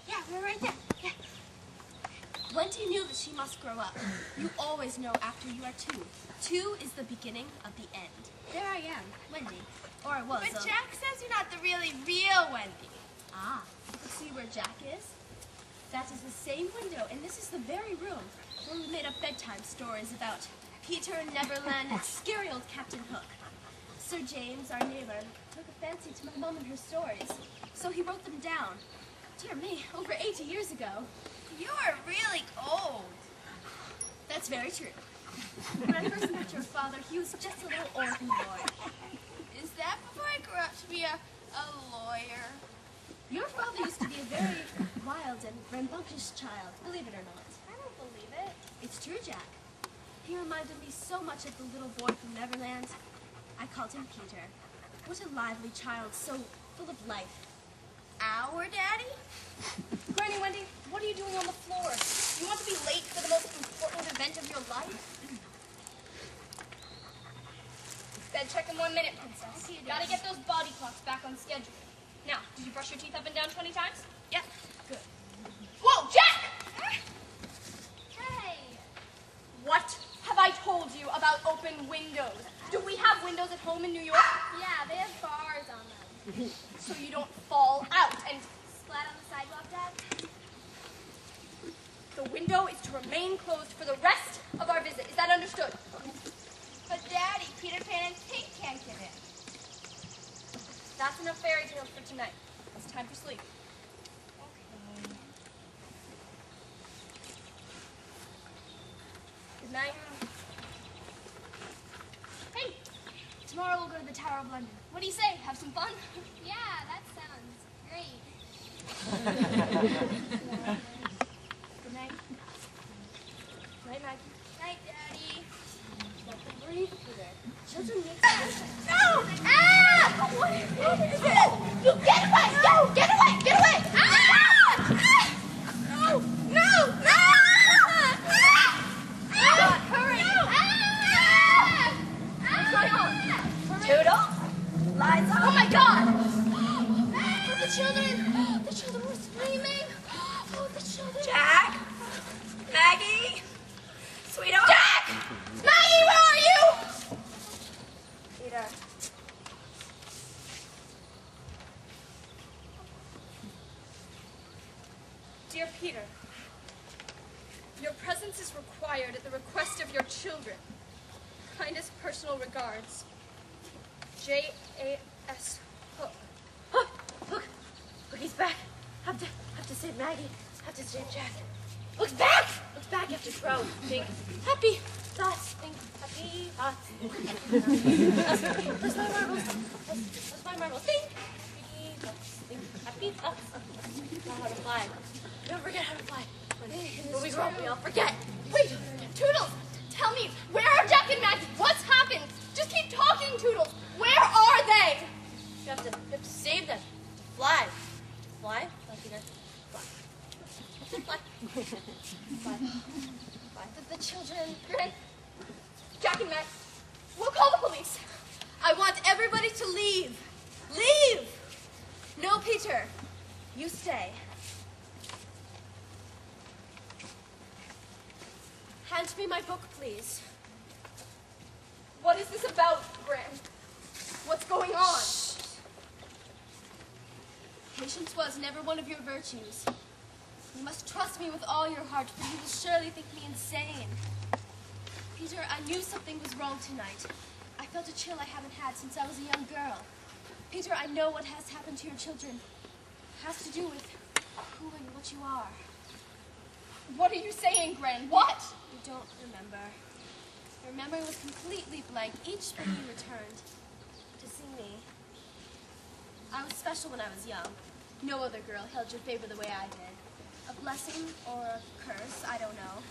Yeah, we're right there. Yeah. Wendy knew that she must grow up. You always know after you are 2. 2 is the beginning of the end. There I am, Wendy. Or I was. But Jack says you're not the really real Wendy. Ah, see where Jack is? That is the same window, and this is the very room where we made up bedtime stories about Peter, Neverland, and scary old Captain Hook. Sir James, our neighbor, took a fancy to my mom and her stories, so he wrote them down. Dear me, over 80 years ago. You are really old. That's very true. When I first met your father, he was just a little orphan boy. Is that before I grew up to be a lawyer? Your father used to be a very wild and rambunctious child, believe it or not. I don't believe it. It's true, Jack. He reminded me so much of the little boy from Neverland. I called him Peter. What a lively child, so full of life. Our daddy? Granny Wendy, what are you doing on the floor? You want to be late for the most important event of your life? Bed check in 1 minute, princess. Gotta get those body clocks back on schedule. Now, did you brush your teeth up and down 20 times? Yep. Good. Whoa, Jack! Hey. What have I told you about open windows? Do we have windows at home in New York? Yeah, they have bars on them. So you don't fall out and Splat on the sidewalk, Dad? the window is to remain closed for the rest of our visit. Is that understood? But Daddy, Peter Pan and Pink can't get in. That's enough fairy tales for tonight. It's time for sleep. Okay. Good night. Hey, tomorrow we'll go to the Tower of London. What do you say? Have some fun? Yeah, that sounds great. Good night. Night, Maggie. Night, Daddy. Let them breathe, Peter. Children make No! Ah! What is it? You get away! No! Get away! Get away! Ah! No! No! No! Hurry! Ah! What's going on? Toodle, lights on. Oh my God! The children were screaming. Oh, the children. Jack? Maggie? Sweetheart? Jack! Maggie, where are you? Peter. Dear Peter, your presence is required at the request of your children. Kindest personal regards, J.A.S. Hook. Hook, he's back. Have to save Maggie. Have to save Jack. Look back! Look back. You have to throw. Think happy thoughts. Think happy thoughts. That's my marbles. That's my marbles. Think happy thoughts. Think happy thoughts. Know how to fly. Don't forget how to fly. When we grow up, we all forget. Wait, Toodles, tell me, where are Jack and Maggie? What's happened? Just keep talking, Toodles. Where are they? You have to save them. To fly. Fly? Fly, Peter. Fly. Fly. Fly. Fly. The children, Jack and Matt, we'll call the police. I want everybody to leave. Leave! No, Peter. You stay. Hand me my book, please. What is this about, Gran? What's going on? Patience was never one of your virtues. You must trust me with all your heart, for you will surely think me insane. Peter, I knew something was wrong tonight. I felt a chill I haven't had since I was a young girl. Peter, I know what has happened to your children. It has to do with who and what you are. What are you saying, Gran? What? You don't remember. Your memory was completely blank each when you returned to see me. I was special when I was young. No other girl held your favor the way I did. A blessing or a curse, I don't know.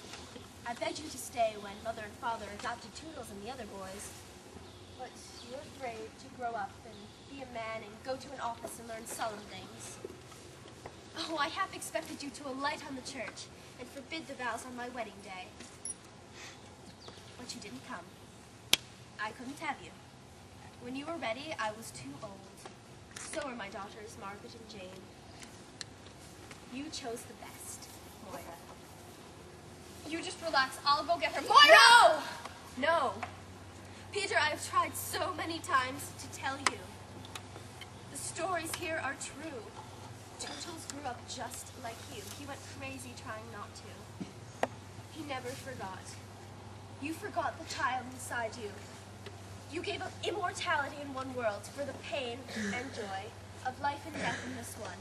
I begged you to stay when Mother and Father adopted Toodles and the other boys. But you were afraid to grow up and be a man and go to an office and learn solemn things. Oh, I half expected you to alight on the church and forbid the vows on my wedding day. But you didn't come. I couldn't have you. When you were ready, I was too old. So were my daughters, Margaret and Jane. You chose the best, Moira. You just relax. I'll go get her. Moira! No! No. Peter, I have tried so many times to tell you. The stories here are true. Turtles grew up just like you. He went crazy trying not to. He never forgot. You forgot the child inside you. You gave up immortality in one world for the pain and joy of life and death in this one.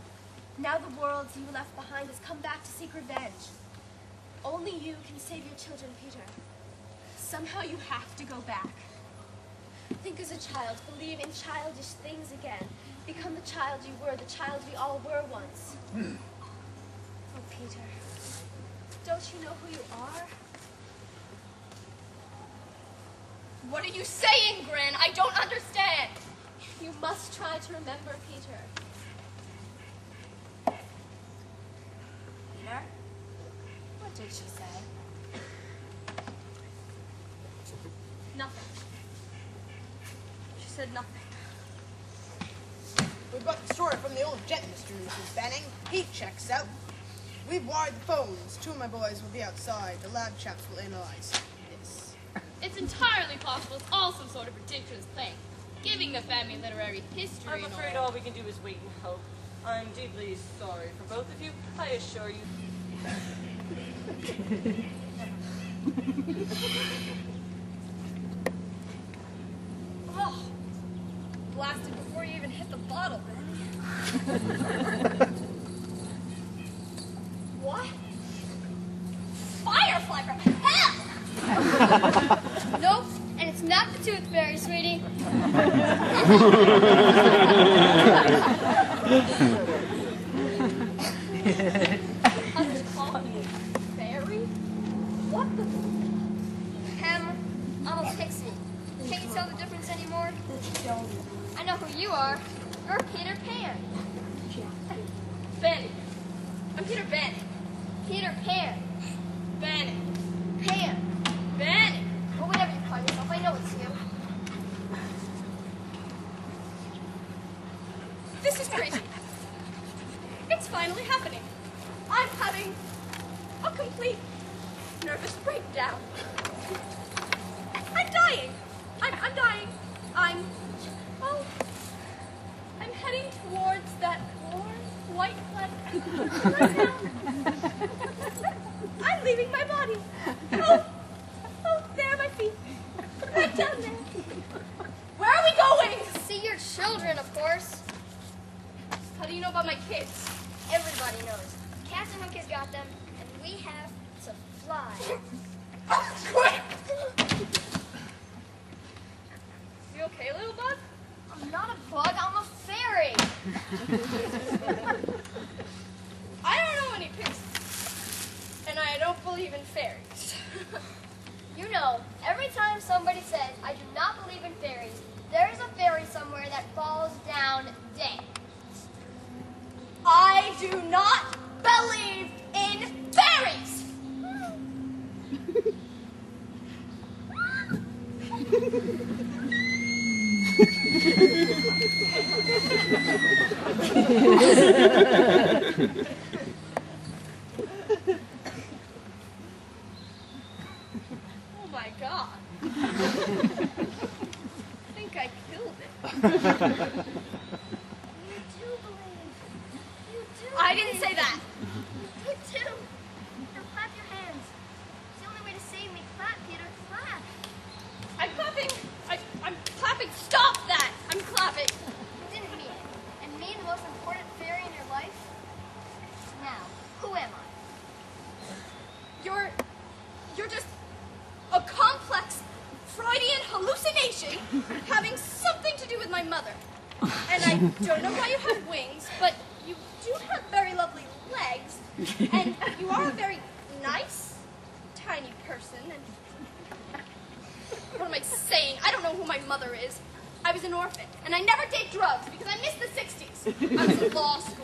Now the world you left behind has come back to seek revenge. Only you can save your children, Peter. Somehow you have to go back. Think as a child, believe in childish things again. Become the child you were, the child we all were once. Oh, Peter, don't you know who you are? What are you saying, Gran? I don't understand. You must try to remember, Peter. Peter? What did she say? Nothing. She said nothing. We've got the story from the old gent, Mr. and Mrs. Benning. He checks out. We've wired the phones. Two of my boys will be outside. The lab chaps will analyze this. It's entirely possible it's all some sort of ridiculous thing. Giving the family literary history I'm afraid all we can do is wait and hope. I'm deeply sorry for both of you, I assure you. Oh, blasted before you even hit the bottle, Ben. What? Firefly from hell! Nope, and it's not the tooth fairy, sweetie. I'm just calling you fairy? What the? I'm a pixie. Can't you tell the difference anymore? I know who you are. You're Peter Pan. Ben. I'm Peter Ben. Peter Pan. Ben. Pan. Ben. Or whatever you call yourself, I know it's you. This is crazy. It's finally happening. I'm having a complete nervous breakdown. I'm dying. I'm dying. I'm heading towards that warm, white blood right now. I'm leaving my body. Oh, there are my feet. Right down there. Where are we going? To see your children, of course. How do you know about my kids? Everybody knows. Captain Hook has got them, and we have to fly. Quick! You okay, little bug? I'm not a bug, I'm a fairy. I don't know any pixies. And I don't believe in fairies. You know, every time somebody says, I do not believe in fairies, there's a fairy somewhere that falls down dead. I do not believe in fairies! Oh my God. I think I killed it. You do believe. You do. I didn't say that. You do. Now clap your hands. It's the only way to save me. Clap, Peter. Clap. I'm clapping. I'm clapping. Stop that. I'm clapping. You didn't mean it. And me, the most important fairy in your life? Now, who am I? You're just a complex Freudian hallucination having something to do with my mother. And I don't know why you have wings, but you do have very lovely legs. And you are a very nice, tiny person. And what am I saying? I don't know who my mother is. I was an orphan, and I never did drugs because I missed the 60s. I was in law school.